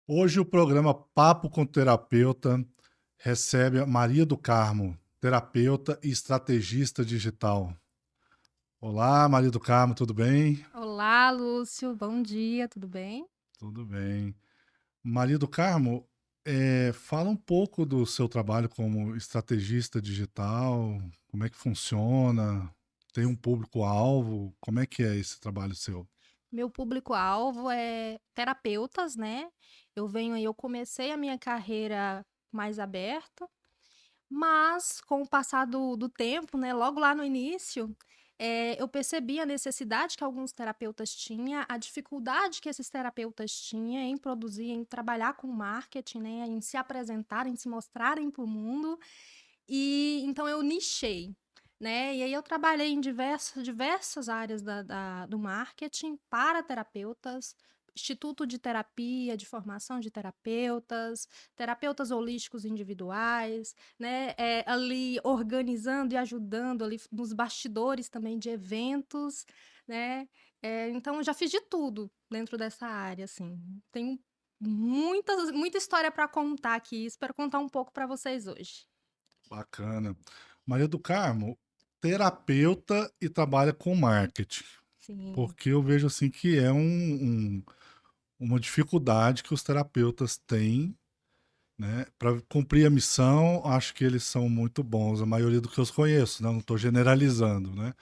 Hoje o programa Papo com Terapeuta recebe a Maria do Carmo, terapeuta e estrategista digital. Olá, Maria do Carmo, tudo bem? Olá, Lúcio, bom dia, tudo bem? Tudo bem. Maria do Carmo, fala um pouco do seu trabalho como estrategista digital, como é que funciona? Tem um público-alvo? Como é que é esse trabalho seu? Meu público-alvo é terapeutas, né? Eu comecei a minha carreira mais aberta, mas com o passar do tempo, né, logo lá no início, eu percebi a necessidade que alguns terapeutas tinham, a dificuldade que esses terapeutas tinham em produzir, em trabalhar com marketing, né, em se apresentarem, se mostrarem para o mundo. E então eu nichei, né? E aí eu trabalhei em diversas áreas do marketing para terapeutas, instituto de terapia, de formação de terapeutas, terapeutas holísticos individuais, né? Ali organizando e ajudando ali nos bastidores também de eventos, né? Então eu já fiz de tudo dentro dessa área, assim. Tenho muita história para contar aqui. Espero contar um pouco para vocês hoje. Bacana. Maria do Carmo, terapeuta e trabalha com marketing. Sim. Porque eu vejo assim que é uma dificuldade que os terapeutas têm, né? Para cumprir a missão, acho que eles são muito bons, a maioria do que eu conheço, né? Não estou generalizando, né?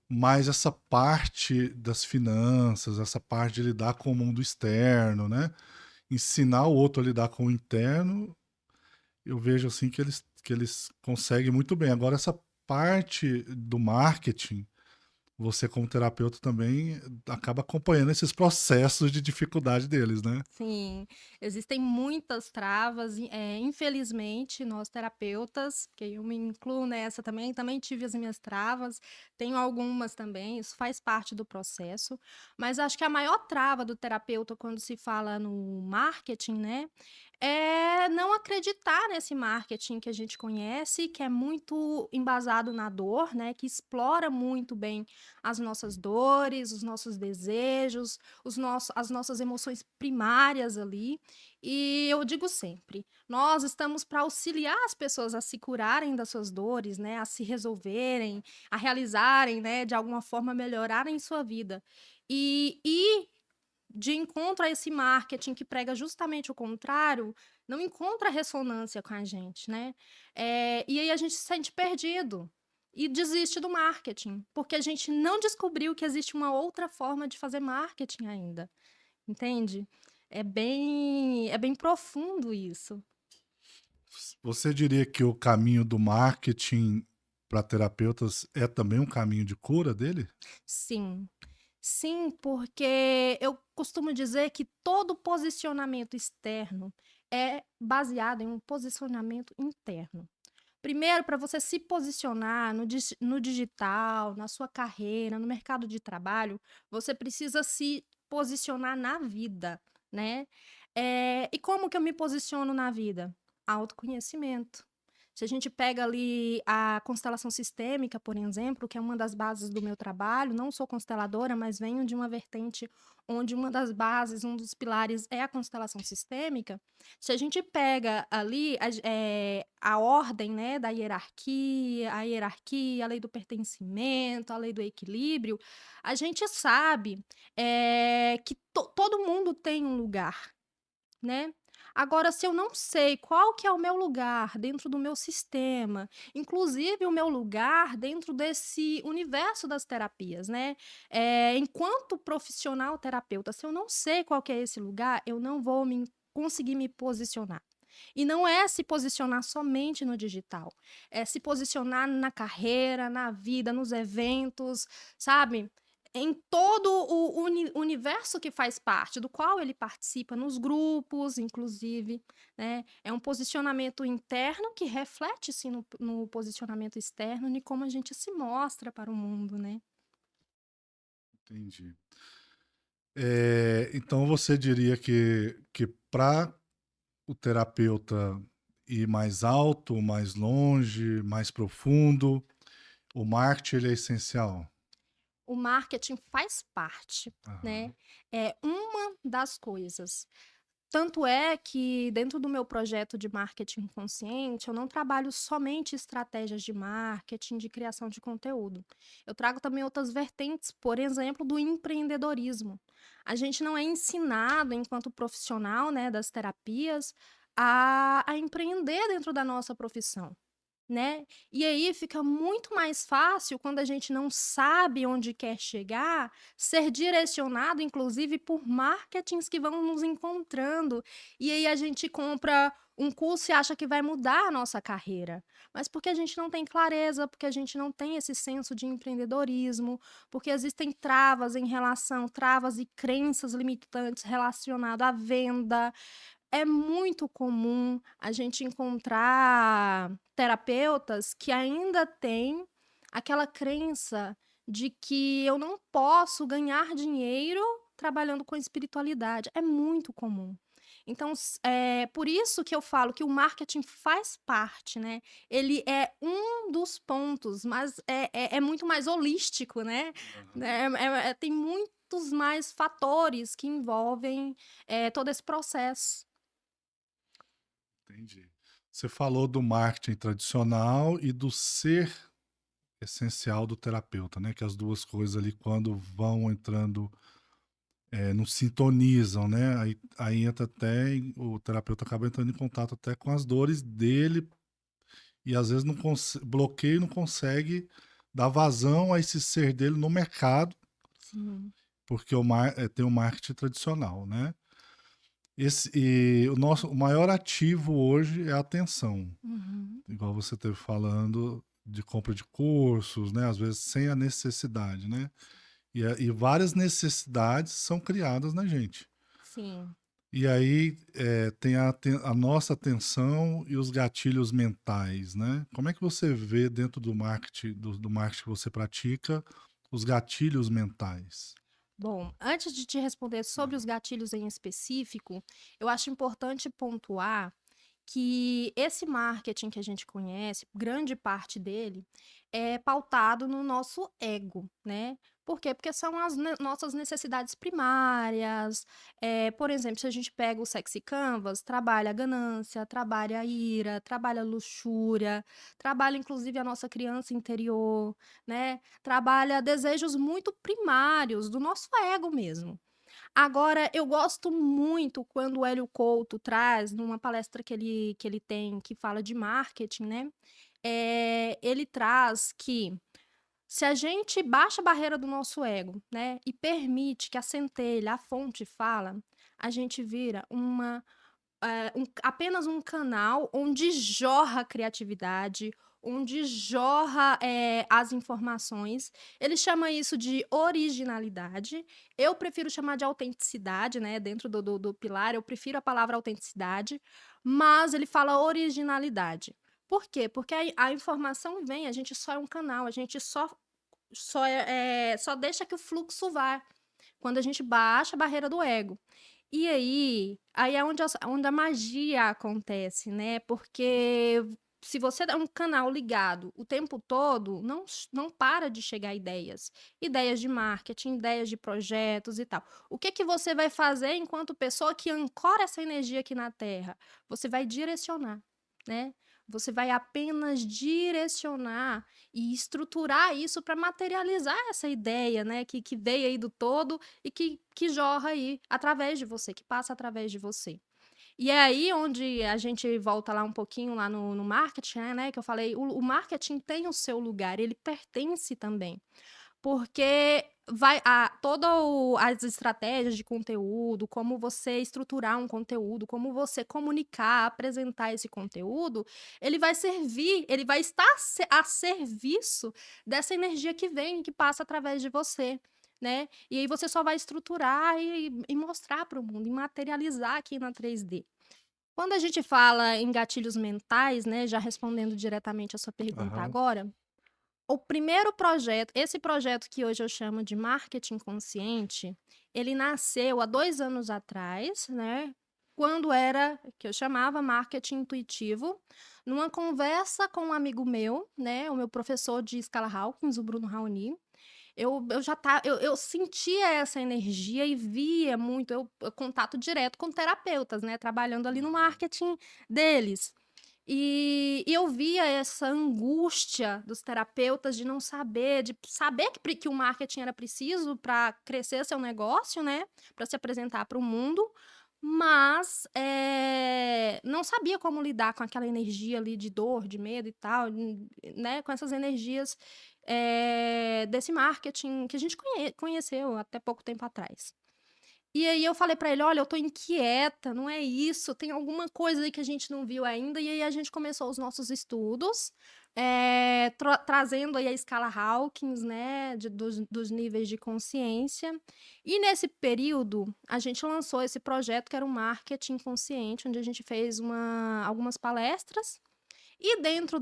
Mas essa parte das finanças, essa parte de lidar com o mundo externo, né? Ensinar o outro a lidar com o interno, eu vejo assim que eles conseguem muito bem. Agora, essa parte do marketing, você como terapeuta também acaba acompanhando esses processos de dificuldade deles, né? Sim, existem muitas travas, infelizmente, nós terapeutas, que eu me incluo nessa também tive as minhas travas, tenho algumas também, isso faz parte do processo, mas acho que a maior trava do terapeuta quando se fala no marketing, né, é não acreditar nesse marketing que a gente conhece, que é muito embasado na dor, né, que explora muito bem as nossas dores, os nossos desejos, as nossas emoções primárias ali. E eu digo sempre, nós estamos para auxiliar as pessoas a se curarem das suas dores, né, a se resolverem, a realizarem, né, de alguma forma melhorarem sua vida. E de encontro a esse marketing que prega justamente o contrário, não encontra ressonância com a gente, né? E aí a gente se sente perdido e desiste do marketing, porque a gente não descobriu que existe uma outra forma de fazer marketing ainda, entende? É bem profundo isso. Você diria que o caminho do marketing para terapeutas é também um caminho de cura dele? Sim, sim, porque eu costumo dizer que todo posicionamento externo é baseado em um posicionamento interno. Primeiro, para você se posicionar no digital, na sua carreira, no mercado de trabalho, você precisa se posicionar na vida, né? E como que eu me posiciono na vida? Autoconhecimento. Se a gente pega ali a constelação sistêmica, por exemplo, que é uma das bases do meu trabalho, não sou consteladora, mas venho de uma vertente onde uma das bases, um dos pilares é a constelação sistêmica. Se a gente pega ali a ordem, né, da hierarquia, a lei do pertencimento, a lei do equilíbrio, a gente sabe que todo mundo tem um lugar, né. Agora, se eu não sei qual que é o meu lugar dentro do meu sistema, inclusive o meu lugar dentro desse universo das terapias, né, enquanto profissional terapeuta, se eu não sei qual que é esse lugar, eu não vou conseguir me posicionar. E não é se posicionar somente no digital, é se posicionar na carreira, na vida, nos eventos, sabe? Em todo o universo que faz parte, do qual ele participa, nos grupos, inclusive, né? É um posicionamento interno que reflete, sim, no posicionamento externo, de como a gente se mostra para o mundo, né? Entendi. Então você diria que para o terapeuta ir mais alto, mais longe, mais profundo, o marketing ele é essencial. o marketing faz parte, né? Aham. É uma das coisas. Tanto é que dentro do meu projeto de marketing consciente, eu não trabalho somente estratégias de marketing, de criação de conteúdo. Eu trago também outras vertentes, por exemplo, do empreendedorismo. A gente não é ensinado, enquanto profissional, né, das terapias, a empreender dentro da nossa profissão, né? E aí fica muito mais fácil quando a gente não sabe onde quer chegar, ser direcionado, inclusive, por marketings que vão nos encontrando. E aí a gente compra um curso e acha que vai mudar a nossa carreira. Mas porque a gente não tem clareza, porque a gente não tem esse senso de empreendedorismo, porque existem travas e crenças limitantes relacionadas à venda. É muito comum a gente encontrar terapeutas que ainda têm aquela crença de que eu não posso ganhar dinheiro trabalhando com espiritualidade. É muito comum. Então, é por isso que eu falo que o marketing faz parte, né? Ele é um dos pontos, mas é muito mais holístico, né? Aham. Tem muitos mais fatores que envolvem todo esse processo. Entendi. Você falou do marketing tradicional e do ser essencial do terapeuta, né? Que as duas coisas ali, quando vão entrando, não sintonizam, né? Aí entra até, o terapeuta acaba entrando em contato até com as dores dele e às vezes não bloqueia e não consegue dar vazão a esse ser dele no mercado, Sim. porque tem o marketing tradicional, né? E o maior ativo hoje é a atenção. Uhum. Igual você esteve falando de compra de cursos, né? Às vezes sem a necessidade, né? E várias necessidades são criadas na gente. Sim. E aí tem a nossa atenção e os gatilhos mentais, né? Como é que você vê dentro do marketing que você pratica, os gatilhos mentais? Bom, antes de te responder sobre os gatilhos em específico, eu acho importante pontuar que esse marketing que a gente conhece, grande parte dele, é pautado no nosso ego, né? Por quê? Porque são as nossas necessidades primárias. Por exemplo, se a gente pega o Sexy Canvas, trabalha a ganância, trabalha a ira, trabalha a luxúria, trabalha inclusive a nossa criança interior, né? Trabalha desejos muito primários do nosso ego mesmo. Agora, eu gosto muito quando o Hélio Couto traz, numa palestra que ele tem, que fala de marketing, né? Ele traz que se a gente baixa a barreira do nosso ego, né? E permite que a centelha, a fonte fala, a gente vira apenas um canal onde jorra a criatividade, onde jorra as informações. Ele chama isso de originalidade. Eu prefiro chamar de autenticidade, né? Dentro do pilar, eu prefiro a palavra autenticidade, mas ele fala originalidade. Por quê? Porque a informação vem, a gente só é um canal, a gente só deixa que o fluxo vá. Quando a gente baixa a barreira do ego. E aí é onde a magia acontece, né? Porque se você é um canal ligado o tempo todo, não para de chegar ideias. Ideias de marketing, ideias de projetos e tal. O que que você vai fazer enquanto pessoa que ancora essa energia aqui na Terra? Você vai direcionar, né? Você vai apenas direcionar e estruturar isso para materializar essa ideia, né? Que veio aí do todo e que jorra aí através de você, que passa através de você. E é aí onde a gente volta lá um pouquinho lá no marketing, né? Que eu falei, o marketing tem o seu lugar, ele pertence também. Porque as estratégias de conteúdo, como você estruturar um conteúdo, como você comunicar, apresentar esse conteúdo, ele vai estar a serviço dessa energia que vem, que passa através de você, né? E aí você só vai estruturar e mostrar para o mundo, e materializar aqui na 3D. Quando a gente fala em gatilhos mentais, né, já respondendo diretamente a sua pergunta Aham. agora, o primeiro projeto, esse projeto que hoje eu chamo de marketing consciente, ele nasceu há 2 anos atrás, né? Quando era, que eu chamava marketing intuitivo, numa conversa com um amigo meu, né? O meu professor de escala Hawkins, o Bruno Raoni. eu sentia essa energia e via muito, eu contato direto com terapeutas, né, trabalhando ali no marketing deles. E eu via essa angústia dos terapeutas de saber que o marketing era preciso para crescer seu negócio, né, para se apresentar para o mundo, mas, não sabia como lidar com aquela energia ali de dor, de medo e tal, né, com essas energias, desse marketing que a gente conheceu até pouco tempo atrás. E aí eu falei pra ele: "Olha, eu tô inquieta, não é isso, tem alguma coisa aí que a gente não viu ainda". E aí a gente começou os nossos estudos, trazendo aí a escala Hawkins, né, dos níveis de consciência. E nesse período, a gente lançou esse projeto que era o Marketing Consciente, onde a gente fez algumas palestras e dentro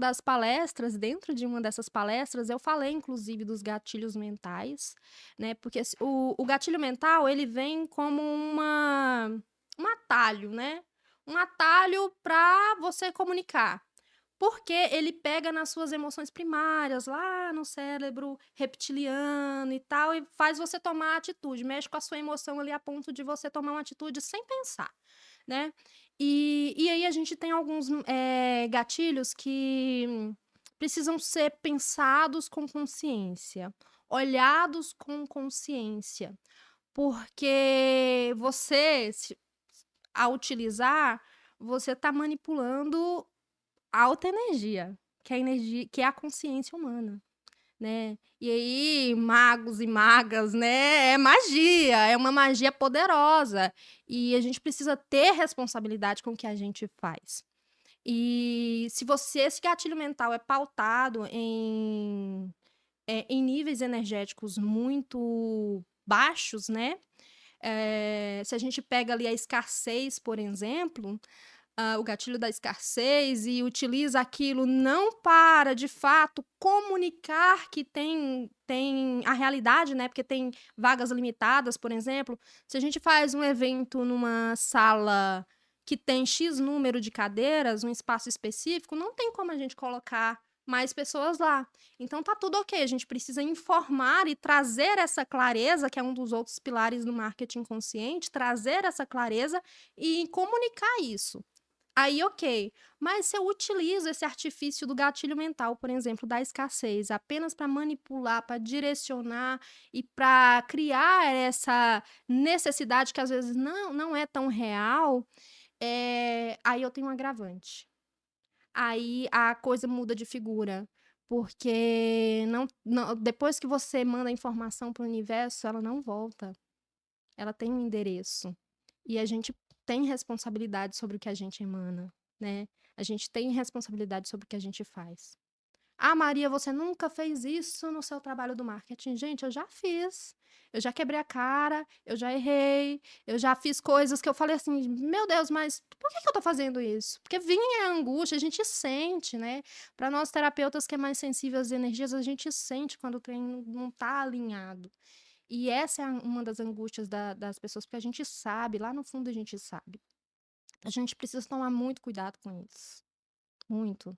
de uma dessas palestras, eu falei inclusive dos gatilhos mentais, né, porque o gatilho mental, ele vem como um atalho, né, um atalho para você comunicar. Porque ele pega nas suas emoções primárias, lá no cérebro reptiliano e tal, e faz você tomar atitude, mexe com a sua emoção ali a ponto de você tomar uma atitude sem pensar, né. E aí a gente tem alguns, gatilhos que precisam ser pensados com consciência, olhados com consciência, porque ao utilizar, você está manipulando alta energia, que é a consciência humana, né. E aí, magos e magas, né, é magia, é uma magia poderosa, e a gente precisa ter responsabilidade com o que a gente faz. E se esse gatilho mental é pautado em níveis energéticos muito baixos, né, se a gente pega ali a escassez, por exemplo, o gatilho da escassez e utiliza aquilo não para, de fato, comunicar que tem a realidade, né, porque tem vagas limitadas, por exemplo. Se a gente faz um evento numa sala que tem "X" número de cadeiras, um espaço específico, não tem como a gente colocar mais pessoas lá. Então tá tudo ok, a gente precisa informar e trazer essa clareza, que é um dos outros pilares do marketing consciente, trazer essa clareza e comunicar isso. Aí, ok. Mas se eu utilizo esse artifício do gatilho mental, por exemplo, da escassez, apenas para manipular, para direcionar e para criar essa necessidade que às vezes não é tão real, aí eu tenho um agravante. Aí a coisa muda de figura, porque depois que você manda a informação para o universo, ela não volta. Ela tem um endereço. E a gente tem responsabilidade sobre o que a gente emana, né? A gente tem responsabilidade sobre o que a gente faz. Ah, Maria, você nunca fez isso no seu trabalho do marketing. Gente, eu já fiz. Eu já quebrei a cara, eu já errei, eu já fiz coisas que eu falei assim, meu Deus, mas por que eu tô fazendo isso? Porque vinha a angústia, a gente sente, né? Para nós terapeutas que é mais sensível às energias, a gente sente quando o trem não tá alinhado. E essa é uma das angústias das pessoas, porque a gente sabe, lá no fundo a gente sabe. A gente precisa tomar muito cuidado com isso. Muito.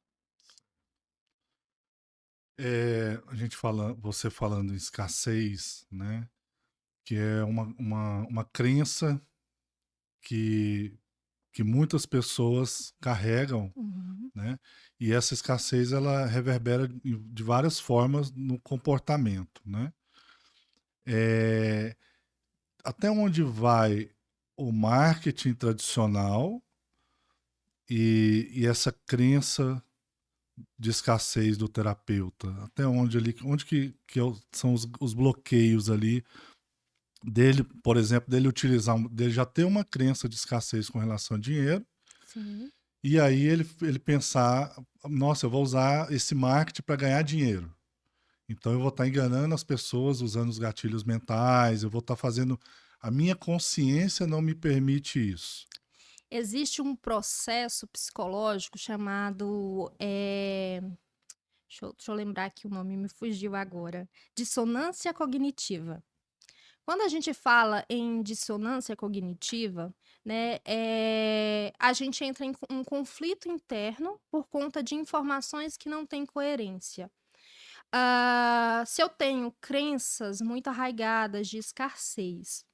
A gente fala, você falando em escassez, né? Que é uma crença que, que muitas pessoas carregam, Uhum. né? E essa escassez ela reverbera de várias formas no comportamento, né? É, até onde vai o marketing tradicional e essa crença de escassez do terapeuta? Até onde ali, são os bloqueios ali dele, por exemplo, dele utilizar, dele já ter uma crença de escassez com relação a dinheiro, Sim. e aí ele pensar, nossa, eu vou usar esse marketing para ganhar dinheiro. Então eu vou estar enganando as pessoas usando os gatilhos mentais, eu vou estar fazendo. A minha consciência não me permite isso. Existe um processo psicológico chamado, deixa eu lembrar que o nome me fugiu agora, dissonância cognitiva. Quando a gente fala em dissonância cognitiva, né, a gente entra em um conflito interno por conta de informações que não têm coerência. Se eu tenho crenças muito arraigadas de escassez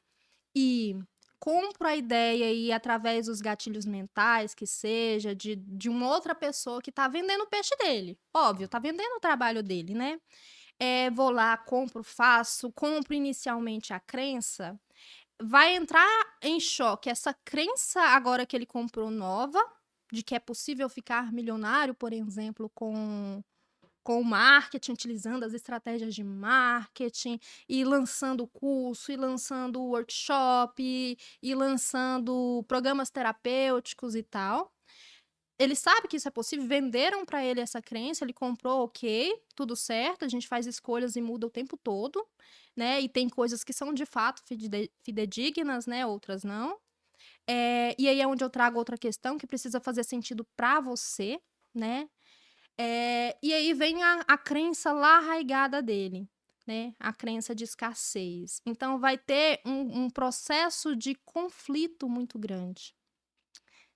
e compro a ideia e através dos gatilhos mentais, que seja, de uma outra pessoa que tá vendendo o peixe dele, óbvio, tá vendendo o trabalho dele, né. Vou lá, compro, faço, compro inicialmente a crença, vai entrar em choque essa crença agora que ele comprou nova, de que é possível ficar milionário, por exemplo, com o marketing, utilizando as estratégias de marketing, e lançando curso, e lançando workshop, e lançando programas terapêuticos e tal. Ele sabe que isso é possível, venderam para ele essa crença, ele comprou, ok, tudo certo, a gente faz escolhas e muda o tempo todo, né? E tem coisas que são de fato fidedignas, né? Outras não. E aí é onde eu trago outra questão que precisa fazer sentido para você, né? E aí vem a crença lá arraigada dele, né? A crença de escassez. Então vai ter um processo de conflito muito grande,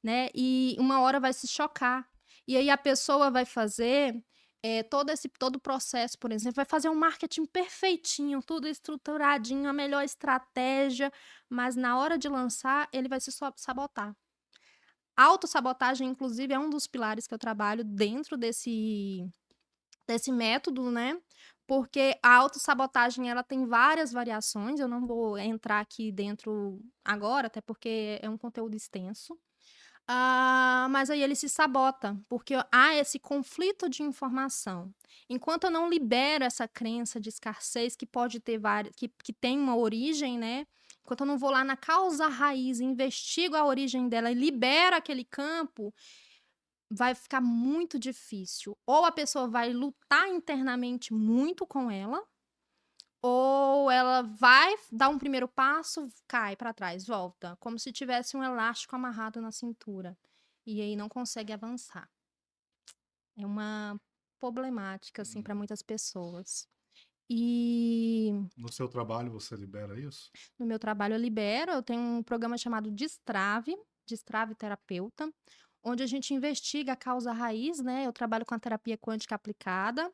né? E uma hora vai se chocar. E aí a pessoa vai fazer todo o processo, por exemplo, vai fazer um marketing perfeitinho, tudo estruturadinho, a melhor estratégia, mas na hora de lançar, ele vai se sabotar. Autossabotagem, inclusive, é um dos pilares que eu trabalho dentro desse método, né? Porque a autossabotagem, ela tem várias variações, eu não vou entrar aqui dentro agora, até porque é um conteúdo extenso. Mas aí ele se sabota, porque há esse conflito de informação. Enquanto eu não libero essa crença de escassez, que pode ter várias, que tem uma origem, né? Enquanto eu não vou lá na causa raiz, investigo a origem dela e libero aquele campo, vai ficar muito difícil. Ou a pessoa vai lutar internamente muito com ela, ou ela vai dar um primeiro passo, cai para trás, volta, como se tivesse um elástico amarrado na cintura. E aí não consegue avançar. É uma problemática, assim, para muitas pessoas. E No seu trabalho você libera isso? no meu trabalho eu libero, eu tenho um programa chamado Destrave Terapeuta, onde a gente investiga a causa raiz, né? Eu trabalho com a terapia quântica aplicada,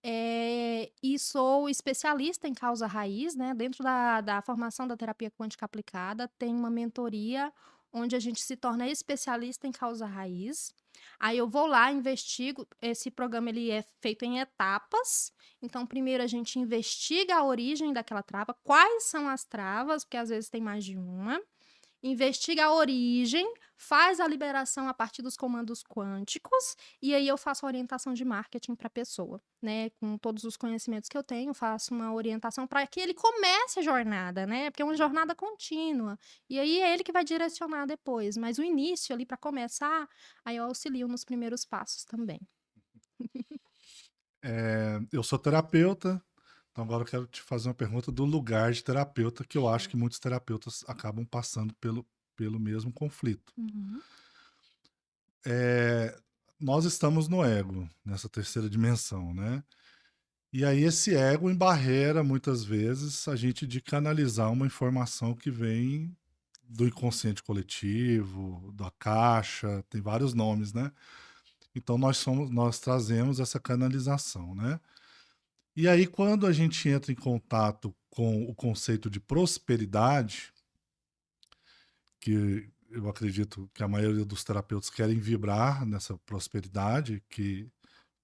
e sou especialista em causa raiz, né? Dentro da formação da terapia quântica aplicada, tem uma mentoria onde a gente se torna especialista em causa raiz. Aí eu vou lá, investigo. Esse programa ele é feito em etapas. Então, primeiro a gente investiga a origem daquela trava, quais são as travas, porque às vezes tem mais de uma. Investiga a origem, faz a liberação a partir dos comandos quânticos, e aí eu faço a orientação de marketing para a pessoa, né? Com todos os conhecimentos que eu tenho, faço uma orientação para que ele comece a jornada, né? Porque é uma jornada contínua. E aí é ele que vai direcionar depois, mas o início ali para começar, aí eu auxilio nos primeiros passos também. Eu sou terapeuta, então agora eu quero te fazer uma pergunta do lugar de terapeuta, que eu acho que muitos terapeutas acabam passando pelo mesmo conflito. Uhum. É, nós estamos no ego, nessa terceira dimensão, né? E aí esse ego embarreira, muitas vezes, a gente de canalizar uma informação que vem do inconsciente coletivo, da caixa, tem vários nomes, né? Então nós trazemos essa canalização, né? E aí quando a gente entra em contato com o conceito de prosperidade, que eu acredito que a maioria dos terapeutas querem vibrar nessa prosperidade, que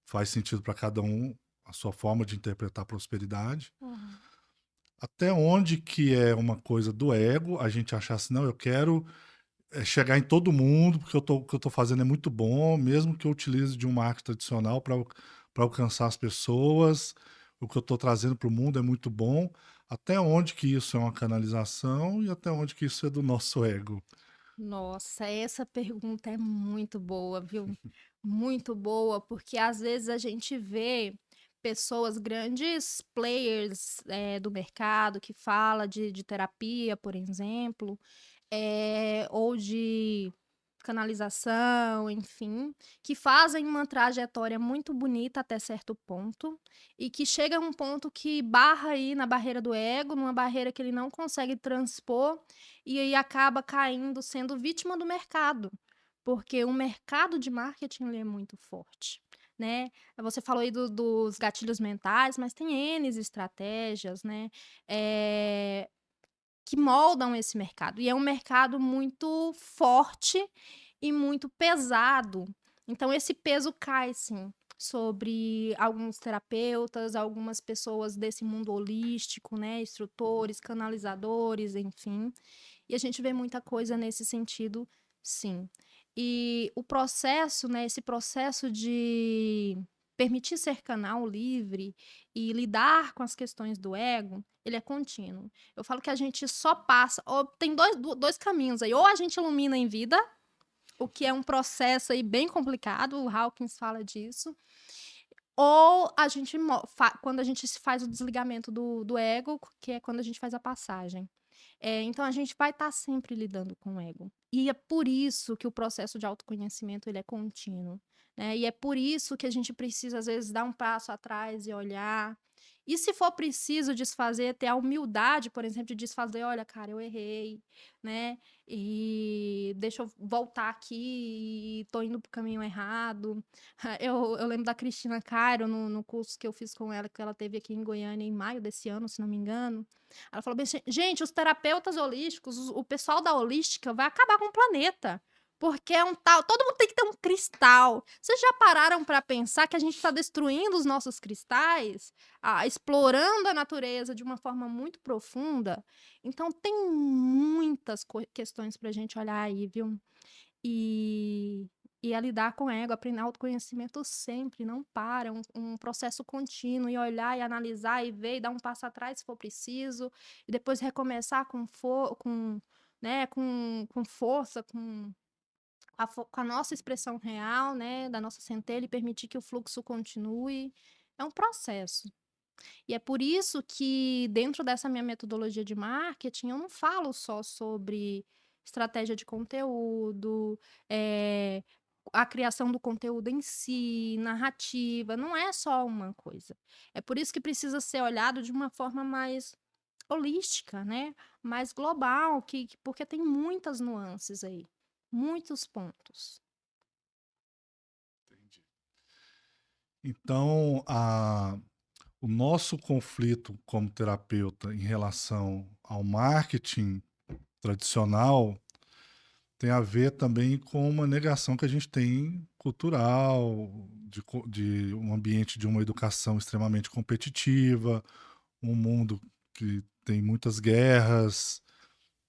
faz sentido para cada um a sua forma de interpretar a prosperidade. Uhum. Até onde que é uma coisa do ego, a gente achar assim, não, eu quero chegar em todo mundo, porque o que eu estou fazendo é muito bom, mesmo que eu utilize de um marketing tradicional para alcançar as pessoas, o que eu estou trazendo para o mundo é muito bom. Até onde que isso é uma canalização e até onde que isso é do nosso ego? Nossa, essa pergunta é muito boa, viu? Muito boa, porque às vezes a gente vê pessoas, grandes players, do mercado que fala de terapia, por exemplo, ou de canalização, enfim, que fazem uma trajetória muito bonita até certo ponto e que chega a um ponto que barra aí na barreira do ego, numa barreira que ele não consegue transpor e aí acaba caindo, sendo vítima do mercado, porque o mercado de marketing ele é muito forte, né? Você falou aí dos gatilhos mentais, mas tem N estratégias, né? eh, que moldam esse mercado. E é um mercado muito forte e muito pesado. Então, esse peso cai, sim, sobre alguns terapeutas, algumas pessoas desse mundo holístico, né? Instrutores, canalizadores, enfim. E a gente vê muita coisa nesse sentido, sim. E o processo, né? Esse processo de permitir ser canal livre e lidar com as questões do ego, ele é contínuo. Eu falo que a gente só passa, ou tem dois caminhos aí, ou a gente ilumina em vida, o que é um processo aí bem complicado, o Hawkins fala disso, ou a gente, quando a gente faz o desligamento do ego, que é quando a gente faz a passagem. Então a gente vai estar sempre lidando com o ego. E é por isso que o processo de autoconhecimento ele é contínuo, né? E é por isso que a gente precisa, às vezes, dar um passo atrás e olhar. E se for preciso desfazer, ter a humildade, por exemplo, de desfazer, olha, cara, eu errei, né? E deixa eu voltar aqui e tô indo pro caminho errado. Eu lembro da Cristina Cairo, no curso que eu fiz com ela, que ela teve aqui em Goiânia em maio desse ano, se não me engano. Ela falou bem assim, gente, os terapeutas holísticos, o pessoal da holística vai acabar com o planeta. Porque é um tal. Todo mundo tem que ter um cristal. Vocês já pararam para pensar que a gente está destruindo os nossos cristais? Explorando a natureza de uma forma muito profunda? Então, tem muitas questões para a gente olhar aí, viu? E, e a lidar com o ego, aprender autoconhecimento sempre, não para, um processo contínuo, e olhar e analisar e ver e dar um passo atrás se for preciso, e depois recomeçar né, com força, com a nossa expressão real, né, da nossa centelha e permitir que o fluxo continue. É um processo. E é por isso que, dentro dessa minha metodologia de marketing, eu não falo só sobre estratégia de conteúdo, eh, a criação do conteúdo em si, narrativa, não é só uma coisa. É por isso que precisa ser olhado de uma forma mais holística, né? Mais global, porque tem muitas nuances aí, muitos pontos. Entendi. Então, o nosso conflito como terapeuta em relação ao marketing tradicional tem a ver também com uma negação que a gente tem cultural, de um ambiente de uma educação extremamente competitiva, um mundo que tem muitas guerras,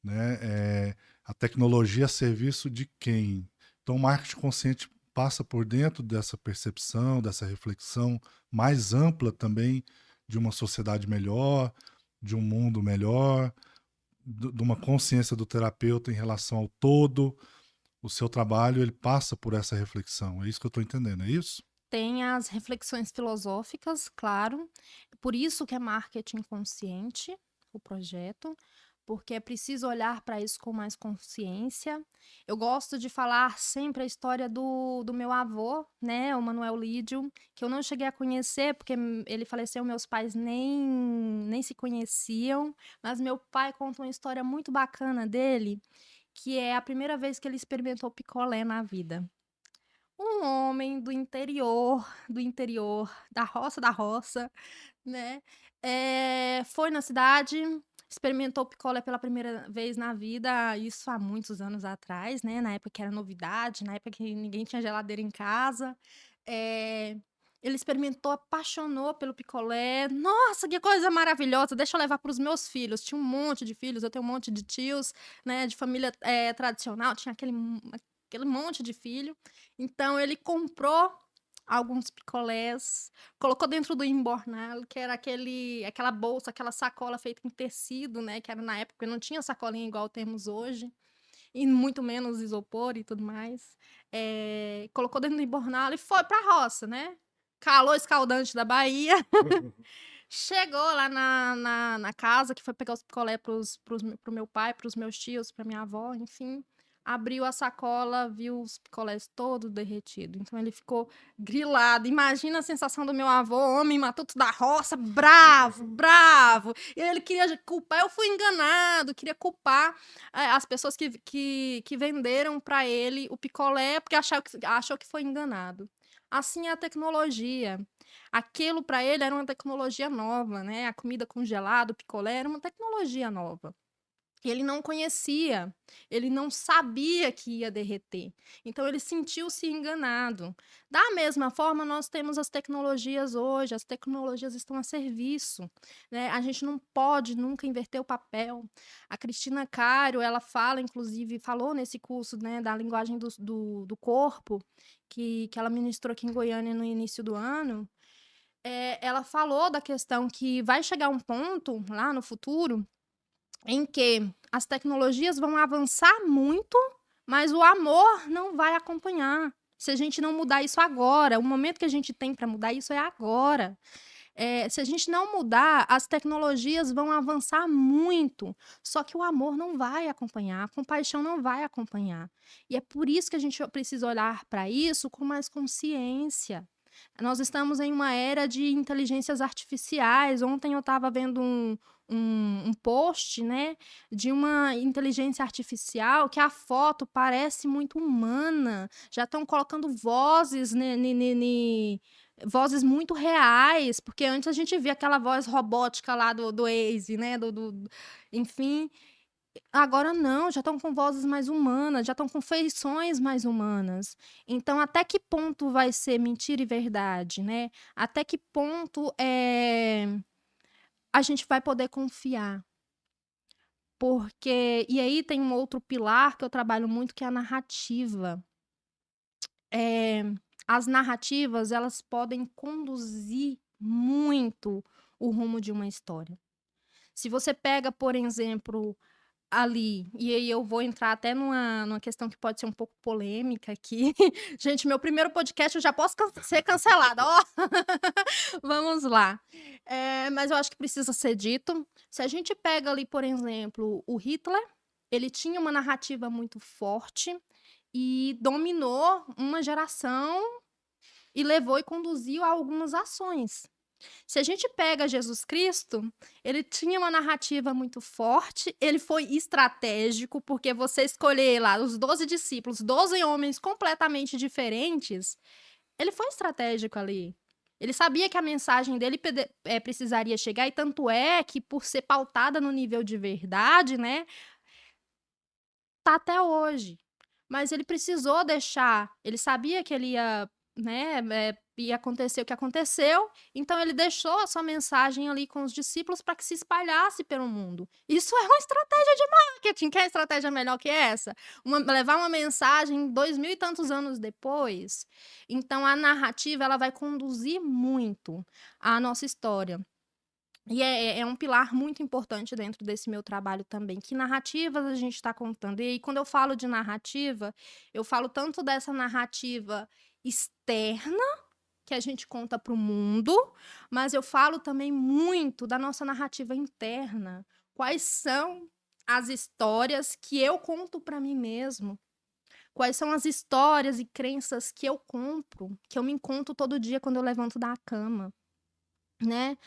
né? A tecnologia a serviço de quem? Então, o marketing consciente passa por dentro dessa percepção, dessa reflexão mais ampla também de uma sociedade melhor, de um mundo melhor, de uma consciência do terapeuta em relação ao todo. O seu trabalho ele passa por essa reflexão. É isso que eu estou entendendo, é isso? Tem as reflexões filosóficas, claro. Por isso que é marketing consciente, o projeto, porque é preciso olhar para isso com mais consciência. Eu gosto de falar sempre a história do meu avô, né, o Manuel Lídio, que eu não cheguei a conhecer, porque ele faleceu, meus pais nem se conheciam, mas meu pai conta uma história muito bacana dele, que é a primeira vez que ele experimentou picolé na vida. Um homem do interior, da roça, né, foi na cidade, experimentou picolé pela primeira vez na vida, isso há muitos anos atrás, né, na época que era novidade, na época que ninguém tinha geladeira em casa. Eh, Ele experimentou, apaixonou pelo picolé. "Nossa, que coisa maravilhosa, deixa eu levar para os meus filhos", tinha um monte de filhos, eu tenho um monte de tios, né, de família, tradicional, tinha aquele monte de filho. Então ele comprou alguns picolés, colocou dentro do embornal, que era aquela bolsa, aquela sacola feita em tecido, né, que era na época não tinha sacolinha igual temos hoje, e muito menos isopor e tudo mais. Colocou dentro do embornal e foi pra roça, né, calor escaldante da Bahia. Chegou lá na casa, que foi pegar os picolé pro meu pai, pros meus tios, pra minha avó, enfim. Abriu a sacola, viu os picolés todos derretidos. Então ele ficou grilado. Imagina a sensação do meu avô, homem matuto da roça, bravo, bravo. E ele queria culpar, eu fui enganado, queria culpar as pessoas que venderam pra ele o picolé, porque achou que foi enganado. Assim é a tecnologia. Aquilo para ele era uma tecnologia nova, né? A comida congelada, o picolé, era uma tecnologia nova. Ele não conhecia, ele não sabia que ia derreter. Então ele sentiu-se enganado. Da mesma forma, nós temos as tecnologias hoje, as tecnologias estão a serviço, né? A gente não pode nunca inverter o papel. A Cristina Cário, ela fala, inclusive, falou nesse curso, né, da linguagem do corpo, que ela ministrou aqui em Goiânia no início do ano. Ela falou da questão que vai chegar um ponto lá no futuro em que as tecnologias vão avançar muito, mas o amor não vai acompanhar. Se a gente não mudar isso agora, o momento que a gente tem para mudar isso é agora. Se a gente não mudar, as tecnologias vão avançar muito, só que o amor não vai acompanhar, a compaixão não vai acompanhar. E é por isso que a gente precisa olhar para isso com mais consciência. Nós estamos em uma era de inteligências artificiais. Ontem eu estava vendo um post, né, de uma inteligência artificial que a foto parece muito humana. Já estão colocando vozes, vozes muito reais, porque antes a gente via aquela voz robótica lá do Waze, né, enfim. Agora não, já estão com vozes mais humanas, já estão com feições mais humanas. Então, até que ponto vai ser mentira e verdade, né? Até que ponto a gente vai poder confiar? Porque e aí tem um outro pilar que eu trabalho muito, que é a narrativa. As narrativas, elas podem conduzir muito o rumo de uma história. Se você pega, por exemplo, ali, e aí eu vou entrar até numa questão que pode ser um pouco polêmica aqui. Gente, meu primeiro podcast eu já posso ser cancelada, ó. Vamos lá. Mas eu acho que precisa ser dito. Se a gente pega ali, por exemplo, o Hitler, ele tinha uma narrativa muito forte e dominou uma geração e levou e conduziu a algumas ações. Se a gente pega Jesus Cristo, ele tinha uma narrativa muito forte, ele foi estratégico, porque você escolher lá os 12 discípulos, 12 homens completamente diferentes, ele foi estratégico ali. Ele sabia que a mensagem dele precisaria chegar, e tanto é que, por ser pautada no nível de verdade, né, tá até hoje. Mas ele precisou deixar, ele sabia que ele ia, né, ia acontecer o que aconteceu, então ele deixou a sua mensagem ali com os discípulos para que se espalhasse pelo mundo. Isso é uma estratégia de marketing. Quer estratégia melhor que essa? Levar uma mensagem 2000 e tantos anos depois. Então a narrativa, ela vai conduzir muito a nossa história. E é um pilar muito importante dentro desse meu trabalho também. Que narrativas a gente está contando? E aí, quando eu falo de narrativa, eu falo tanto dessa narrativa externa, que a gente conta para o mundo, mas eu falo também muito da nossa narrativa interna. Quais são as histórias que eu conto para mim mesmo? Quais são as histórias e crenças que eu compro, que eu me conto todo dia quando eu levanto da cama? Né?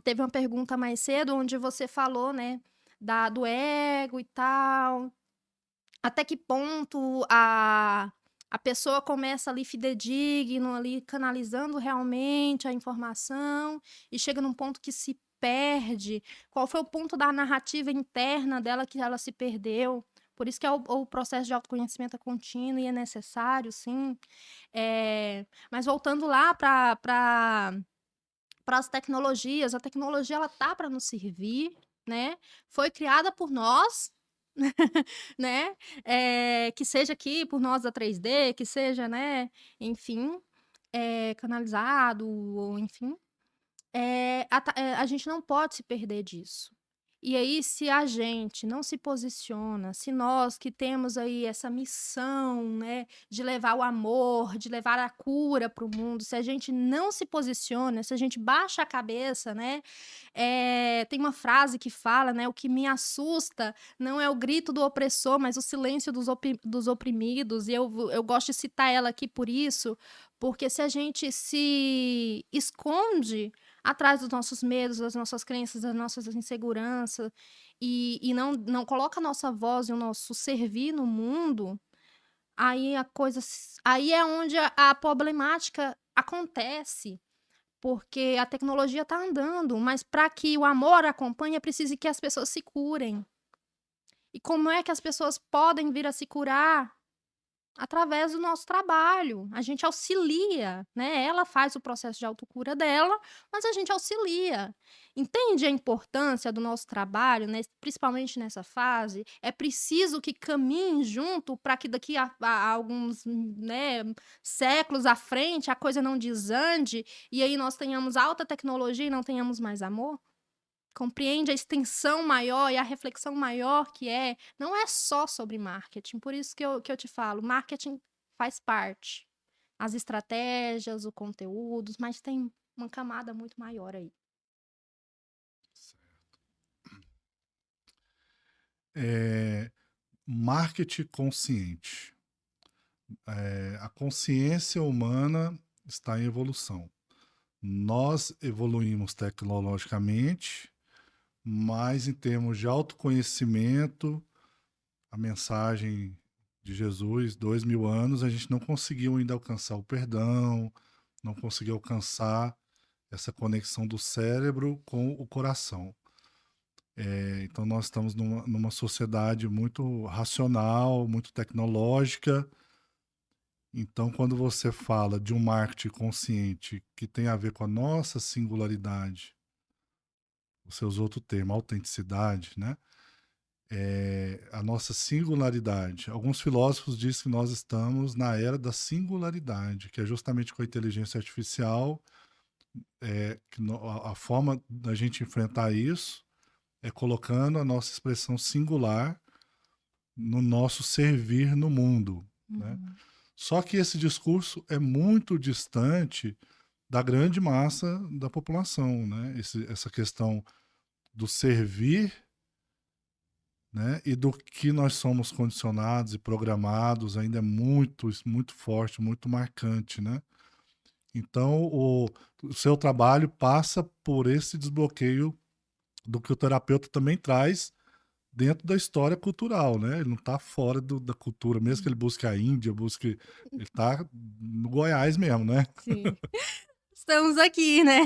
Teve uma pergunta mais cedo onde você falou, né, do ego e tal. Até que ponto a pessoa começa ali fidedigno, ali canalizando realmente a informação e chega num ponto que se perde. Qual foi o ponto da narrativa interna dela que ela se perdeu? Por isso que o processo de autoconhecimento é contínuo e é necessário, sim. Mas voltando lá para as tecnologias, a tecnologia ela tá para nos servir, né? Foi criada por nós, né? Que seja aqui por nós da 3D, que seja, né? Enfim, canalizado, ou enfim, a gente não pode se perder disso. E aí, se a gente não se posiciona, se nós que temos aí essa missão, né, de levar o amor, de levar a cura para o mundo, se a gente não se posiciona, se a gente baixa a cabeça, né, tem uma frase que fala, né, o que me assusta não é o grito do opressor, mas o silêncio dos oprimidos, e eu gosto de citar ela aqui por isso, porque se a gente se esconde atrás dos nossos medos, das nossas crenças, das nossas inseguranças, e não coloca a nossa voz e o nosso servir no mundo, aí é onde a problemática acontece, porque a tecnologia está andando, mas para que o amor acompanhe, é preciso que as pessoas se curem. E como é que as pessoas podem vir a se curar? Através do nosso trabalho. A gente auxilia, né, ela faz o processo de autocura dela, mas a gente auxilia. Entende a importância do nosso trabalho, né, principalmente nessa fase? É preciso que caminhe junto para que daqui a alguns, né, séculos à frente a coisa não desande, e aí nós tenhamos alta tecnologia e não tenhamos mais amor? Compreende a extensão maior e a reflexão maior que não é só sobre marketing, por isso que eu te falo, marketing faz parte, as estratégias, o conteúdos, mas tem uma camada muito maior aí. É, marketing consciente. A consciência humana está em evolução. Nós evoluímos tecnologicamente, mas em termos de autoconhecimento, a mensagem de Jesus, 2000 anos, a gente não conseguiu ainda alcançar o perdão, não conseguiu alcançar essa conexão do cérebro com o coração. Então nós estamos numa sociedade muito racional, muito tecnológica. Então, quando você fala de um marketing consciente que tem a ver com a nossa singularidade, você usou outro termo, autenticidade, né? A nossa singularidade. Alguns filósofos dizem que nós estamos na era da singularidade, que é justamente com a inteligência artificial, a forma da gente enfrentar isso é colocando a nossa expressão singular no nosso servir no mundo, né? Uhum. Só que esse discurso é muito distante da grande massa da população, né? Essa questão do servir, né? E do que nós somos condicionados e programados ainda é muito, muito forte, muito marcante, né? Então, o seu trabalho passa por esse desbloqueio do que o terapeuta também traz dentro da história cultural, né? Ele não está fora da cultura, mesmo que ele busque a Índia, busque... Ele está no Goiás mesmo, né? Sim. Estamos aqui, né?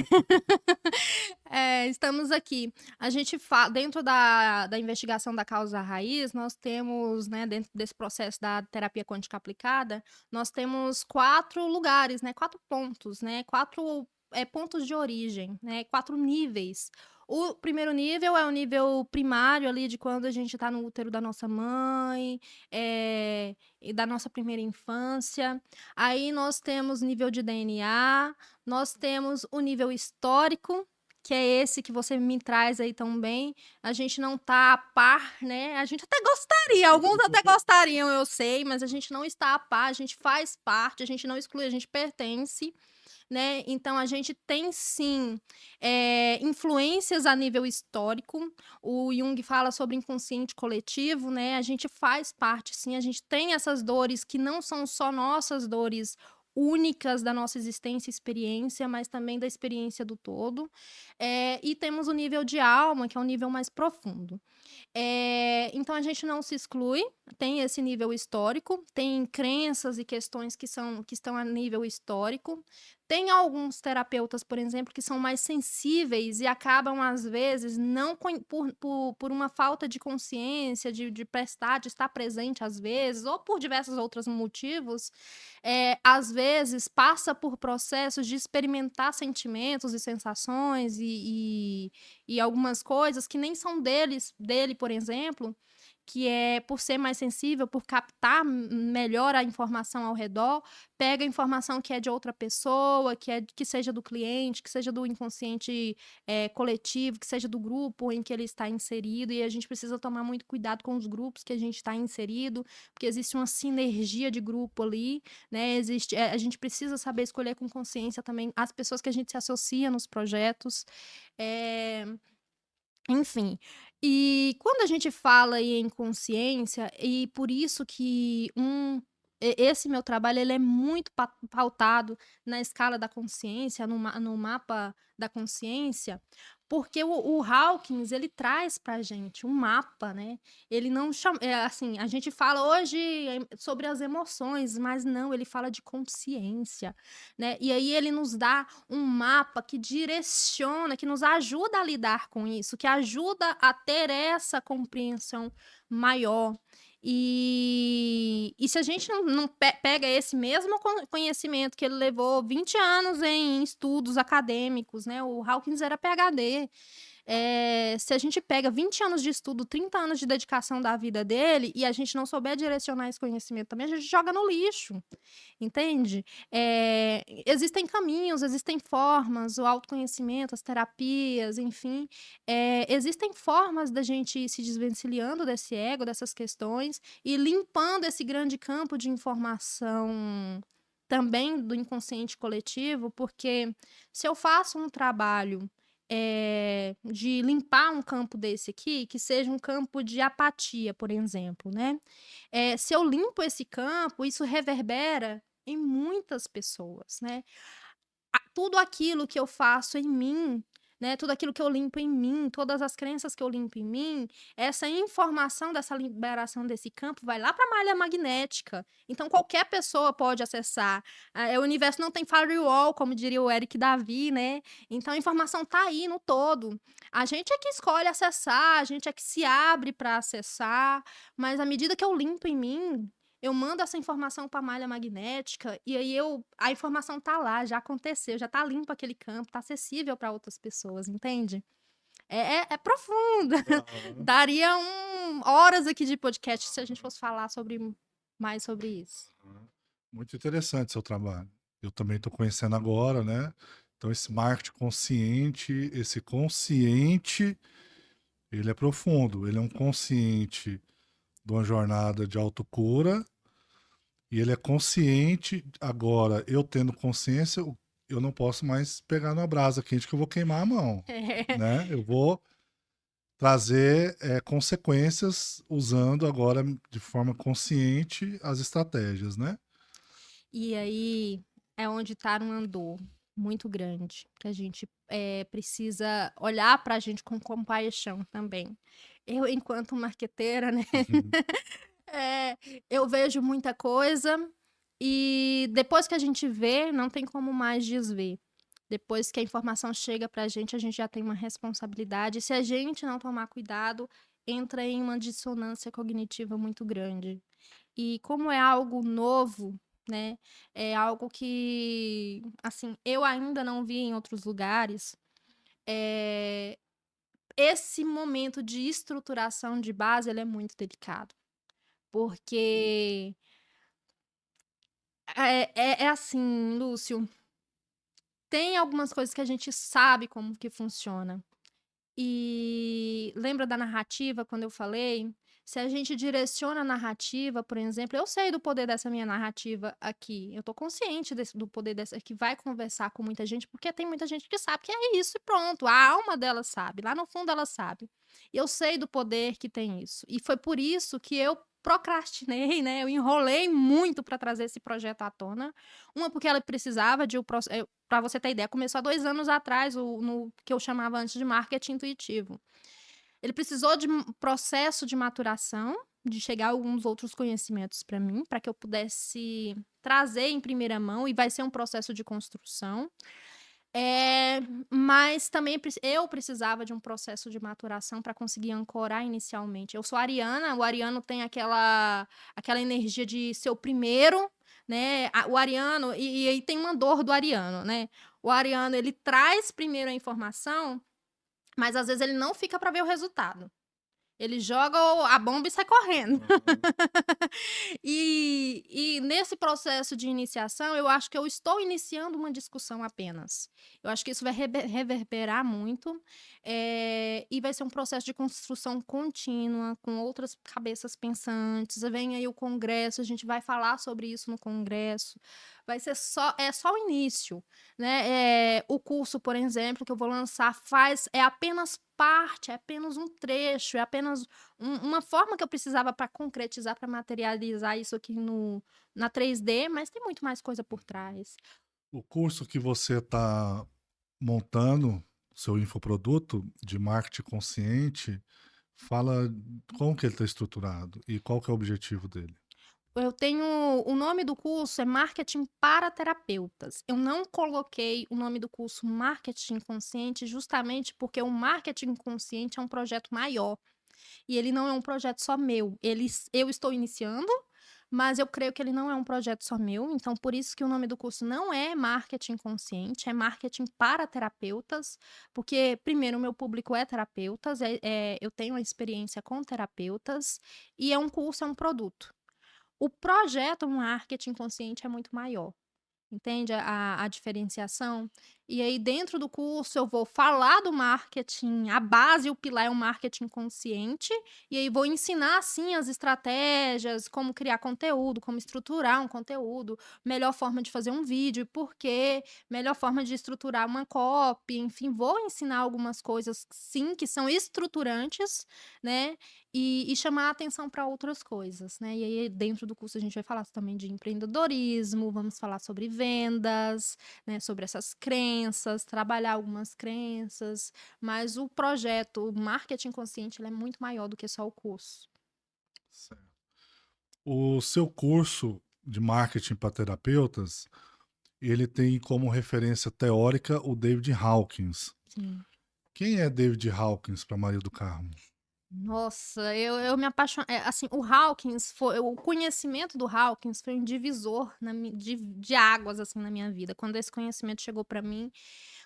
Estamos aqui. A gente dentro da investigação da causa raiz, nós temos, né, dentro desse processo da terapia quântica aplicada, nós temos 4 lugares, né, 4 pontos, né, 4 pontos de origem, né, 4 níveis. O primeiro nível é o nível primário ali de quando a gente está no útero da nossa mãe, e da nossa primeira infância. Aí nós temos nível de DNA, nós temos o nível histórico, que é esse que você me traz aí tão bem. A gente não tá a par, né? A gente até gostaria, alguns até gostariam, eu sei, mas a gente não está a par, a gente faz parte, a gente não exclui, a gente pertence, né? Então a gente tem sim influências a nível histórico. O Jung fala sobre inconsciente coletivo, né? A gente faz parte, sim, a gente tem essas dores que não são só nossas dores únicas da nossa existência e experiência, mas também da experiência do todo. E temos o nível de alma, que é um nível mais profundo. Então a gente não se exclui, tem esse nível histórico, tem crenças e questões que estão a nível histórico. Tem alguns terapeutas, por exemplo, que são mais sensíveis e acabam, às vezes, não por uma falta de consciência, de prestar, de estar presente, às vezes, ou por diversos outros motivos, às vezes passa por processos de experimentar sentimentos e sensações e algumas coisas que nem são dele, por exemplo, que é por ser mais sensível, por captar melhor a informação ao redor, pega a informação que é de outra pessoa, que seja do cliente, que seja do inconsciente coletivo, que seja do grupo em que ele está inserido, e a gente precisa tomar muito cuidado com os grupos que a gente está inserido, porque existe uma sinergia de grupo ali, né? A gente precisa saber escolher com consciência também as pessoas que a gente se associa nos projetos. É, Enfim, e quando a gente fala aí em consciência, e por isso que esse meu trabalho ele é muito pautado na escala da consciência, no mapa da consciência, porque o Hawkins, ele traz pra gente um mapa, né? Ele não chama, assim, a gente fala hoje sobre as emoções, mas não, ele fala de consciência, né? E aí ele nos dá um mapa que direciona, que nos ajuda a lidar com isso, que ajuda a ter essa compreensão maior. E se a gente não pega esse mesmo conhecimento que ele levou 20 anos em estudos acadêmicos, né? O Hawkins era PhD. Se a gente pega 20 anos de estudo, 30 anos de dedicação da vida dele, e a gente não souber direcionar esse conhecimento também, a gente joga no lixo, entende? Existem caminhos, existem formas, o autoconhecimento, as terapias, enfim. Existem formas da gente ir se desvencilhando desse ego, dessas questões, e limpando esse grande campo de informação também do inconsciente coletivo, porque se eu faço um trabalho de limpar um campo desse aqui, que seja um campo de apatia, por exemplo, né? Se eu limpo esse campo, isso reverbera em muitas pessoas, né? Tudo aquilo que eu faço em mim, né? Tudo aquilo que eu limpo em mim, todas as crenças que eu limpo em mim, essa informação dessa liberação desse campo vai lá para a malha magnética. Então, qualquer pessoa pode acessar. O universo não tem firewall, como diria o Eric Davi, né? Então, a informação está aí no todo. A gente é que escolhe acessar, a gente é que se abre para acessar, mas à medida que eu limpo em mim, eu mando essa informação para a malha magnética e aí a informação tá lá, já aconteceu, já tá limpo aquele campo, tá acessível para outras pessoas, entende? É profundo. Aham. Daria horas aqui de podcast se a gente fosse falar mais sobre isso. Aham. Muito interessante seu trabalho. Eu também estou conhecendo agora, né? Então, esse marketing consciente, esse consciente, ele é profundo. Ele é um consciente de uma jornada de autocura e ele é consciente. Agora, eu tendo consciência, eu não posso mais pegar numa brasa quente que eu vou queimar a mão, né? Eu vou trazer consequências usando agora de forma consciente as estratégias, né? E aí é onde está um andor muito grande, que a gente precisa olhar para a gente com compaixão também. Eu, enquanto marqueteira, né? Uhum. É, eu vejo muita coisa e depois que a gente vê, não tem como mais desver. Depois que a informação chega pra gente, a gente já tem uma responsabilidade. Se a gente não tomar cuidado, entra em uma dissonância cognitiva muito grande. E como é algo novo, né? É algo que, assim, eu ainda não vi em outros lugares. Esse momento de estruturação de base, ele é muito delicado. Porque é assim, Lúcio, tem algumas coisas que a gente sabe como que funciona. E lembra da narrativa quando eu falei? Se a gente direciona a narrativa, por exemplo, eu sei do poder dessa minha narrativa aqui. Eu tô consciente do poder dessa que vai conversar com muita gente, porque tem muita gente que sabe que é isso e pronto. A alma dela sabe, lá no fundo ela sabe. E eu sei do poder que tem isso. E foi por isso que eu procrastinei, né? Eu enrolei muito para trazer esse projeto à tona. Uma porque ela precisava de para você ter ideia, começou há 2 anos atrás, no que eu chamava antes de marketing intuitivo. Ele precisou de um processo de maturação, de chegar alguns outros conhecimentos para mim, para que eu pudesse trazer em primeira mão, e vai ser um processo de construção. Mas também eu precisava de um processo de maturação para conseguir ancorar inicialmente. Eu sou ariana, o ariano tem aquela energia de ser o primeiro, né? O ariano, e aí tem uma dor do ariano, né? O ariano, ele traz primeiro a informação, mas às vezes ele não fica para ver o resultado. Ele joga a bomba e sai correndo. Uhum. E nesse processo de iniciação, eu acho que eu estou iniciando uma discussão apenas. Eu acho que isso vai reverberar muito, e vai ser um processo de construção contínua, com outras cabeças pensantes. Vem aí o congresso, a gente vai falar sobre isso no congresso. Vai ser só o início, né? O curso, por exemplo, que eu vou lançar é apenas parte, é apenas um trecho, é apenas uma forma que eu precisava para concretizar, para materializar isso aqui na 3D, mas tem muito mais coisa por trás. O curso que você está montando, seu infoproduto de marketing consciente, fala como que ele está estruturado e qual que é o objetivo dele. Eu tenho o nome do curso é Marketing para Terapeutas. Eu não coloquei o nome do curso Marketing Consciente justamente porque o marketing consciente é um projeto maior. E ele não é um projeto só meu. Eu estou iniciando, mas eu creio que ele não é um projeto só meu. Então, por isso que o nome do curso não é Marketing Consciente, é Marketing para Terapeutas. Porque, primeiro, o meu público é terapeutas, eu tenho uma experiência com terapeutas, e é um curso, é um produto. O projeto Marketing Consciente é muito maior. Entende a diferenciação? E aí, dentro do curso, eu vou falar do marketing, a base, o pilar é o marketing consciente, e aí vou ensinar, assim, as estratégias, como criar conteúdo, como estruturar um conteúdo, melhor forma de fazer um vídeo, por quê, melhor forma de estruturar uma copy, enfim, vou ensinar algumas coisas, sim, que são estruturantes, né? E chamar a atenção para outras coisas, né? E aí, dentro do curso, a gente vai falar também de empreendedorismo, vamos falar sobre vendas, né? Sobre essas crenças, trabalhar algumas crenças, mas o projeto, o marketing consciente, ele é muito maior do que só o curso. Certo. O seu curso de marketing para terapeutas, ele tem como referência teórica o David Hawkins. Sim. Quem é David Hawkins para Maria do Carmo? Nossa, eu me apaixonei. Assim, o Hawkins foi. O conhecimento do Hawkins foi um divisor de águas, assim, na minha vida. Quando esse conhecimento chegou para mim,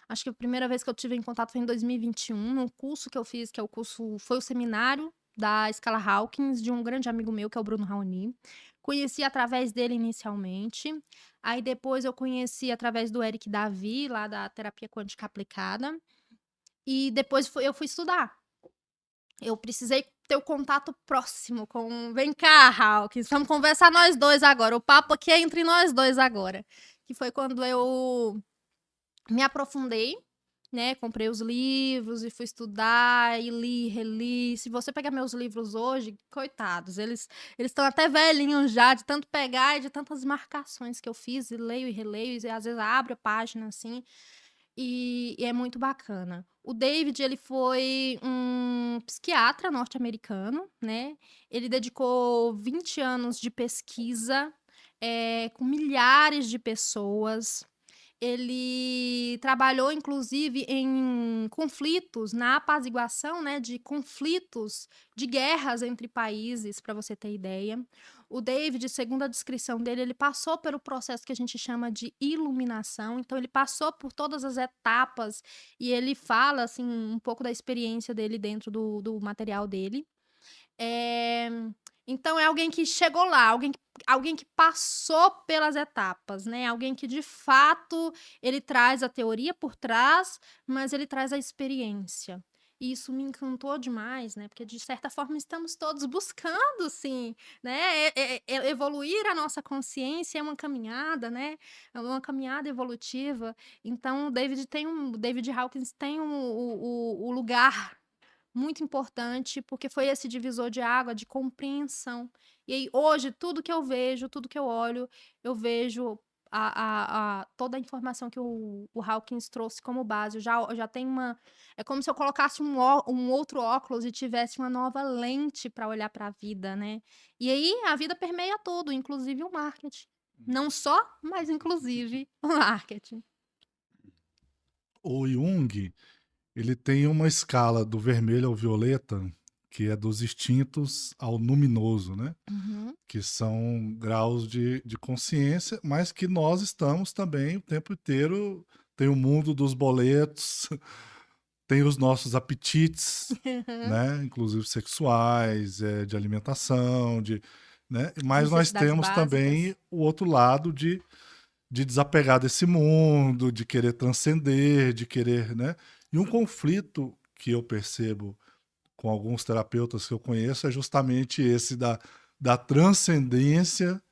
acho que a primeira vez que eu tive em contato foi em 2021, no curso que eu fiz, que é o curso. Foi o seminário da Escala Hawkins, de um grande amigo meu, que é o Bruno Raoni. Conheci através dele inicialmente. Aí depois eu conheci através do Eric Davi, lá da Terapia Quântica Aplicada. E depois eu fui estudar. Eu precisei ter o contato próximo com. Vem cá, Hawkins, vamos conversar nós dois agora. O papo aqui é entre nós dois agora. Que foi quando eu me aprofundei, né? Comprei os livros e fui estudar e li, reli. Se você pegar meus livros hoje, coitados, eles estão até velhinhos já, de tanto pegar e de tantas marcações que eu fiz, e leio e releio, e às vezes abro a página assim. E é muito bacana. O David, ele foi um psiquiatra norte-americano, né? Ele dedicou 20 anos de pesquisa, com milhares de pessoas. Ele trabalhou, inclusive, em conflitos, na apaziguação, né, de conflitos, de guerras entre países, para você ter ideia. O David, segundo a descrição dele, ele passou pelo processo que a gente chama de iluminação, então ele passou por todas as etapas e ele fala, assim, um pouco da experiência dele dentro do material dele. É, então é alguém que chegou lá, alguém que passou pelas etapas, né? Alguém que de fato ele traz a teoria por trás, mas ele traz a experiência. E isso me encantou demais, né? Porque de certa forma estamos todos buscando, sim, né? Evoluir a nossa consciência é uma caminhada, né? É uma caminhada evolutiva. Então, David Hawkins tem o lugar muito importante, porque foi esse divisor de água, de compreensão. E aí, hoje, tudo que eu vejo, tudo que eu vejo toda a informação que o Hawkins trouxe como base. Eu já tenho uma. É como se eu colocasse um outro óculos e tivesse uma nova lente para olhar para a vida, né? E aí, a vida permeia tudo, inclusive o marketing. Não só, mas inclusive o marketing. O Jung, ele tem uma escala do vermelho ao violeta, que é dos instintos ao luminoso, né? Uhum. Que são graus de consciência, mas que nós estamos também o tempo inteiro. Tem o mundo dos boletos, tem os nossos apetites, né? Inclusive sexuais, de alimentação, né? Mas nós Necessidades temos básicas. também o outro lado de desapegar desse mundo, de querer transcender, de querer, né? E um conflito que eu percebo com alguns terapeutas que eu conheço é justamente esse da transcendência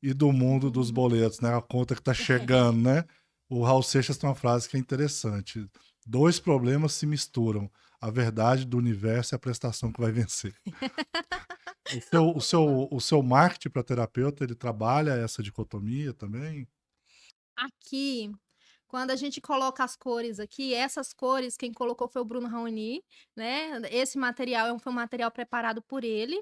e do mundo dos Uhum. boletos, né? A conta que está chegando, né? O Raul Seixas tem uma frase que é interessante. Dois problemas se misturam. A verdade do universo é a prestação que vai vencer. Boa. O seu marketing para terapeuta, ele trabalha essa dicotomia também? Aqui, Quando a gente coloca as cores aqui, essas cores, quem colocou foi o Bruno Raoni, né? Esse material foi um material preparado por ele.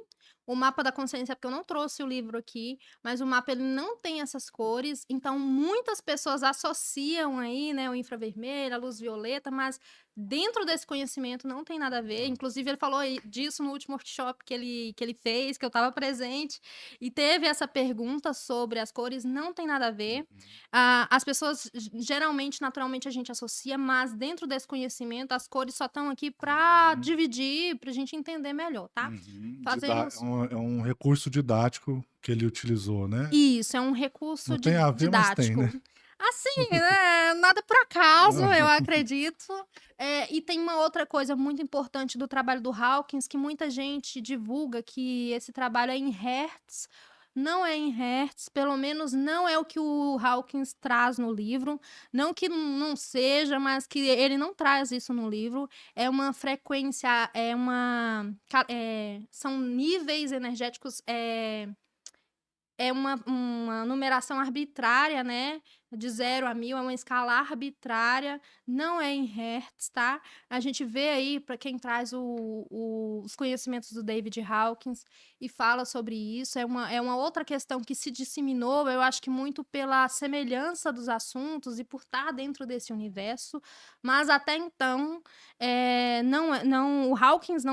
O mapa da consciência, porque eu não trouxe o livro aqui, mas o mapa ele não tem essas cores, então muitas pessoas associam aí, né, o infravermelho, a luz violeta, mas dentro desse conhecimento não tem nada a ver. Inclusive, ele falou disso no último workshop que ele fez, que eu estava presente, e teve essa pergunta sobre as cores, não tem nada a ver. As pessoas, geralmente, naturalmente, a gente associa, mas dentro desse conhecimento, as cores só estão aqui para dividir, para a gente entender melhor, tá? Fazemos. É um recurso didático que ele utilizou, né? Isso, é um Não recurso tem a ver, mas tem, didático. né? Assim, né? Nada por acaso, eu acredito. E tem uma outra coisa muito importante do trabalho do Hawkins, que muita gente divulga que esse trabalho é em Hertz. Não é em Hertz, pelo menos não é o que o Hawkins traz no livro. Não que não seja, mas que ele não traz isso no livro. É uma frequência, são níveis energéticos. É uma numeração arbitrária, né? De 0 a 1000, é uma escala arbitrária, não é em Hertz, tá? A gente vê aí, para quem traz os conhecimentos do David Hawkins e fala sobre isso, é uma outra questão que se disseminou, eu acho que muito pela semelhança dos assuntos e por estar dentro desse universo, mas até então, o Hawkins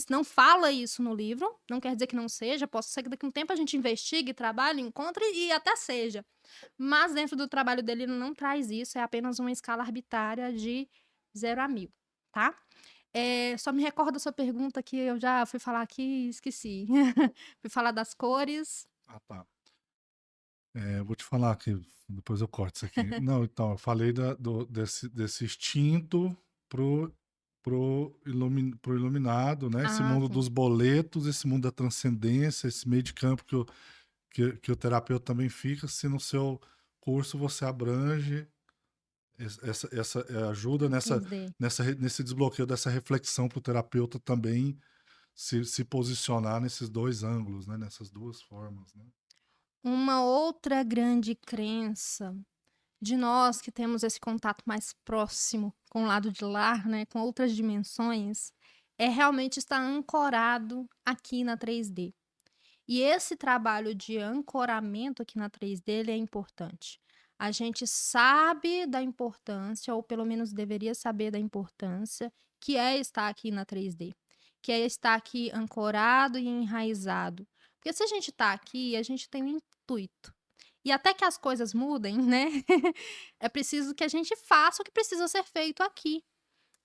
não fala isso no livro, não quer dizer que não seja, pode ser que daqui a um tempo a gente investigue, trabalhe, encontre e até seja. Mas dentro do trabalho dele ele não traz isso, é apenas uma escala arbitrária de 0 a 1000, tá? Só me recorda a sua pergunta que eu já fui falar aqui e esqueci. Fui falar das cores. Ah, tá. Vou te falar aqui, depois eu corto isso aqui. Não, então, eu falei desse instinto pro iluminado, né? Esse mundo Sim. dos boletos, esse mundo da transcendência, esse meio de campo que o terapeuta também fica, se no seu curso você abrange essa ajuda 3D. nesse desbloqueio dessa reflexão para o terapeuta também se posicionar nesses dois ângulos, né? Nessas duas formas, né? Uma outra grande crença de nós que temos esse contato mais próximo com o lado de lá, né, com outras dimensões, é realmente estar ancorado aqui na 3D. E esse trabalho de ancoramento aqui na 3D ele é importante. A gente sabe da importância, ou pelo menos deveria saber da importância, que é estar aqui na 3D, que é estar aqui ancorado e enraizado. Porque se a gente está aqui, a gente tem um intuito. E até que as coisas mudem, né? É preciso que a gente faça o que precisa ser feito aqui.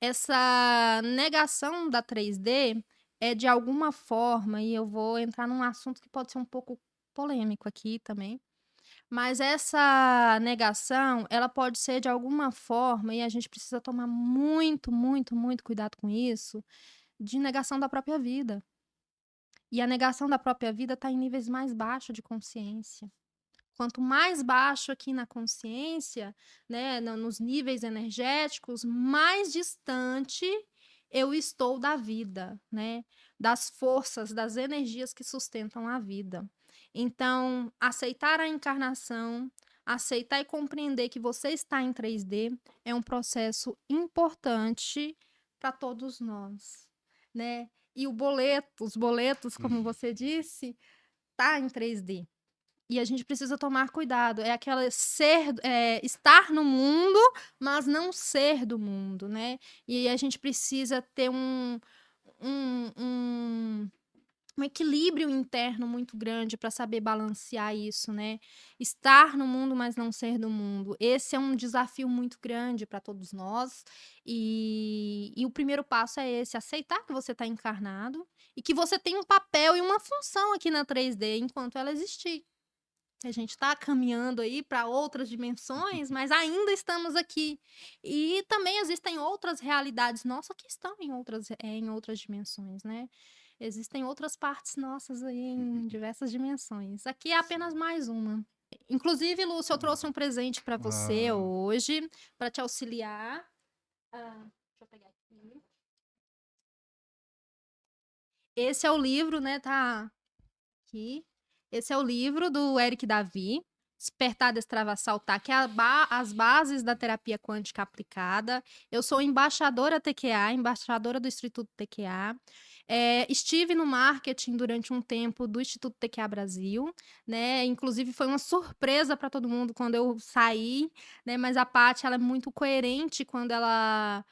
Essa negação da 3D é de alguma forma, e eu vou entrar num assunto que pode ser um pouco polêmico aqui também, mas essa negação, ela pode ser de alguma forma, e a gente precisa tomar muito, muito, muito cuidado com isso, de negação da própria vida. E a negação da própria vida está em níveis mais baixos de consciência. Quanto mais baixo aqui na consciência, né, nos níveis energéticos, mais distante eu estou da vida, né, das forças, das energias que sustentam a vida. Então, aceitar a encarnação, aceitar e compreender que você está em 3D é um processo importante para todos nós, né? E os boletos, como você disse, tá em 3D. E a gente precisa tomar cuidado. É aquela estar no mundo, mas não ser do mundo, né? E a gente precisa ter um, um, um equilíbrio interno muito grande para saber balancear isso, né? Estar no mundo, mas não ser do mundo. Esse é um desafio muito grande para todos nós. E o primeiro passo é esse: aceitar que você está encarnado e que você tem um papel e uma função aqui na 3D enquanto ela existir. A gente está caminhando aí para outras dimensões, mas ainda estamos aqui. E também existem outras realidades nossas que estão em outras dimensões, né? Existem outras partes nossas aí em diversas dimensões. Aqui é apenas mais uma. Inclusive, Lúcia, eu trouxe um presente para você Ah, hoje, para te auxiliar. Deixa eu pegar aqui. Esse é o livro, né? Tá aqui. Esse é o livro do Eric Davi. Despertar, Destravar, Saltar, que é as bases da terapia quântica aplicada. Eu sou embaixadora TQA, embaixadora do Instituto TQA. Estive no marketing durante um tempo do Instituto TQA Brasil, né? Inclusive foi uma surpresa para todo mundo quando eu saí, né? Mas a Paty, ela é muito coerente quando ela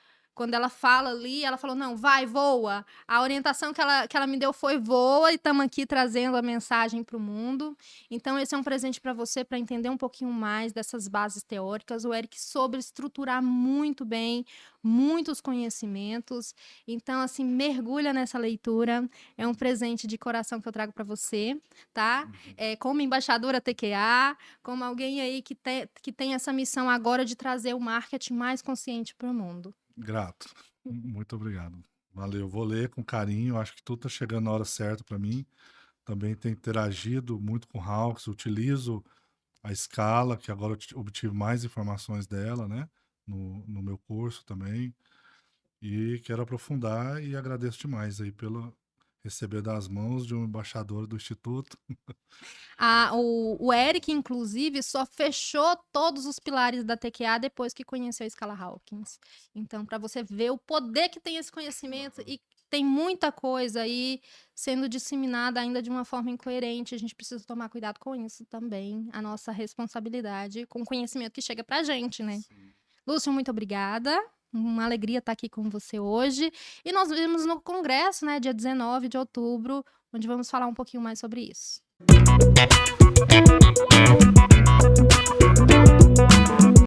fala ali, ela falou, não, vai, voa. A orientação que ela me deu foi voa, e estamos aqui trazendo a mensagem para o mundo. Então, esse é um presente para você, para entender um pouquinho mais dessas bases teóricas. O Eric soube estruturar muito bem, muitos conhecimentos. Então, assim, mergulha nessa leitura. É um presente de coração que eu trago para você, tá? Como embaixadora TQA, como alguém aí que tem essa missão agora de trazer o marketing mais consciente para o mundo. Grato. Muito obrigado. Valeu. Vou ler com carinho. Acho que tudo está chegando na hora certa para mim. Também tenho interagido muito com o Hawks. Utilizo a escala, que agora eu obtive mais informações dela, né? No meu curso também. E quero aprofundar e agradeço demais aí pelo receber das mãos de um embaixador do Instituto. O Eric, inclusive, só fechou todos os pilares da TQA depois que conheceu a escala Hawkins. Então, para você ver o poder que tem esse conhecimento, e tem muita coisa aí sendo disseminada ainda de uma forma incoerente. A gente precisa tomar cuidado com isso também, a nossa responsabilidade com o conhecimento que chega pra gente, né? Sim. Lúcio, muito obrigada. Uma alegria estar aqui com você hoje. E nós vemos no congresso, né, dia 19 de outubro, onde vamos falar um pouquinho mais sobre isso.